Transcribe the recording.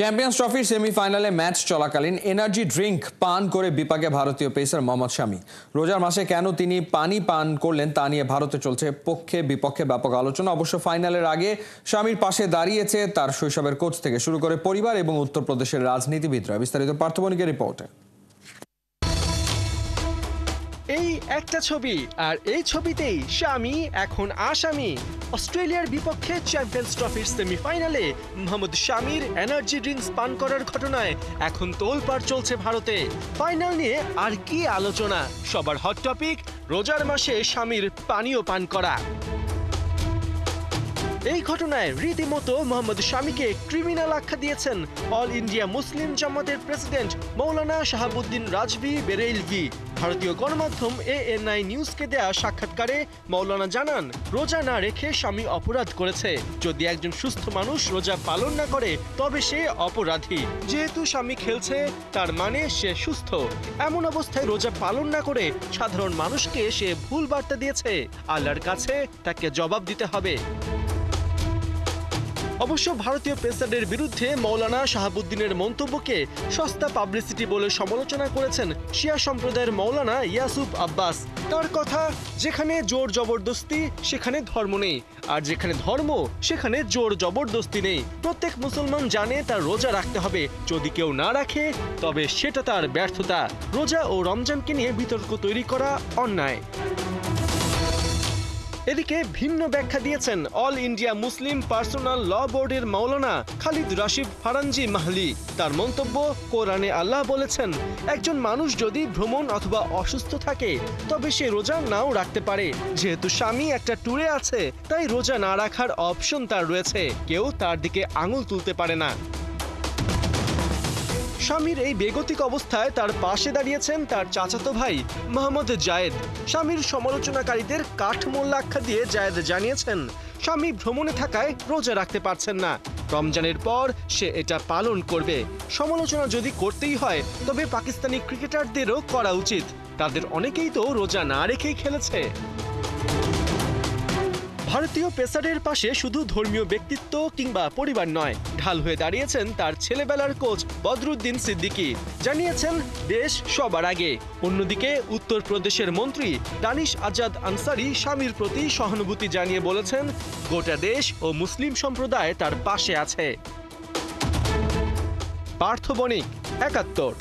Champions ট্রফির সেমিফাইনালে match চলাকালীন এনার্জি ড্রিঙ্ক পান করে বিপাকে ভারতীয় পেসার মোহাম্মদ শামি। রোজার মাসে কেন তিনি পানি পান করলেন তা নিয়ে ভারতে চলছে পক্ষে বিপক্ষে ব্যাপক আলোচনা। অবশ্য ফাইনালের আগে শামির পাশে দাঁড়িয়েছে তার শৈশবের কোচ থেকে শুরু করে পরিবার এবং উত্তরপ্রদেশের রাজনীতিবিদরা। বিস্তারিত পার্থ বণিকের রিপোর্টে। এই একটা ছবি, আর এই ছবিতেই শামি এখন আসামি। অস্ট্রেলিয়ার বিপক্ষে চ্যাম্পিয়ন্স ট্রফির সেমিফাইনালে মোহাম্মদ শামির এনার্জি ড্রিঙ্কস পান করার ঘটনায় এখন তোলপাড় চলছে ভারতে। ফাইনাল নিয়ে আর কি আলোচনা, সবার হট টপিক রোজার মাসে শামির পানীয় পান করা। এই ঘটনায় রীতিমতো মোহাম্মদ শামিকে ক্রিমিনাল আখ্যা দিয়েছেন অল ইন্ডিয়া মুসলিম জামাতের প্রেসিডেন্ট মৌলানা শাহাবুদ্দিন রাজভি বেরেলভি। ভারতীয় গণমাধ্যম ANI নিউজকে দেয়া সাক্ষাৎকারে মৌলানা জানান, রোজা না রেখে শামি অপরাধ করেছে। যদি একজন সুস্থ মানুষ রোজা পালন না করে তবে সে অপরাধী। যেহেতু শামি খেলছে তার মানে সে সুস্থ। এমন অবস্থায় রোজা পালন না করে সাধারণ মানুষকে সে ভুল বার্তা দিয়েছে। আল্লাহর কাছে তাকে জবাব দিতে হবে। অবশ্য ভারতীয় পেসারের বিরুদ্ধে মৌলানা শাহাবুদ্দিনের মন্তব্যকে সস্তা পাবলিসিটি বলে সমালোচনা করেছেন শিয়া সম্প্রদায়ের মৌলানা ইয়াসুফ আব্বাস। তার কথা, যেখানে জোর জবরদস্তি সেখানে ধর্ম নেই, আর যেখানে ধর্ম সেখানে জোর জবরদস্তি নেই। প্রত্যেক মুসলমান জানে তার রোজা রাখতে হবে, যদি কেউ না রাখে তবে সেটা তার ব্যর্থতা। রোজা ও রমজানকে নিয়ে বিতর্ক তৈরি করা অন্যায়। এদিকে ভিন্ন ব্যাখ্যা দিয়েছেন অল ইন্ডিয়া মুসলিম পার্সোনাল ল বোর্ডের মৌলানা খালিদ রাশিদ ফারানজি মাহলি। তার মন্তব্য, কোরআনে আল্লাহ বলেছেন, একজন মানুষ যদি ভ্রমণ অথবা অসুস্থ থাকে তবে সে রোজা নাও রাখতে পারে। যেহেতু স্বামী একটা ট্যুরে আছে তাই রোজা না রাখার অপশন তার রয়েছে, কেউ তার দিকে আঙুল তুলতে পারে না। শামির এই বেগতিক অবস্থায় তার পাশে দাঁড়িয়েছেন তার চাচাতো ভাই মোহাম্মদ জায়েদ। শামির সমালোচনাকারীদের কাঠমোল্লা আখ্যা দিয়ে জায়েদ জানিয়েছেন, স্বামী ভ্রমণে থাকায় রোজা রাখতে পারছেন না, রমজানের পর সে এটা পালন করবে। সমালোচনা যদি করতেই হয় তবে পাকিস্তানি ক্রিকেটারদেরও করা উচিত, তাদের অনেকেই তো রোজা না রেখেই খেলেছে। ভারতীয় পেসারের পাশে শুধু ধর্মীয় ব্যক্তিত্ব কিংবা পরিবার নয়, ঢাল হয়ে দাঁড়িয়েছেন তার ছেলেবেলার কোচ বদরুদ্দিন সিদ্দিকী। জানিয়েছেন দেশ সবার আগে। অন্যদিকে উত্তরপ্রদেশের মন্ত্রী দানিশ আজাদ আনসারি শামির প্রতি সহানুভূতি জানিয়ে বলেছেন, গোটা দেশ ও মুসলিম সম্প্রদায় তার পাশে আছে। পার্থ বণিক, ৭১।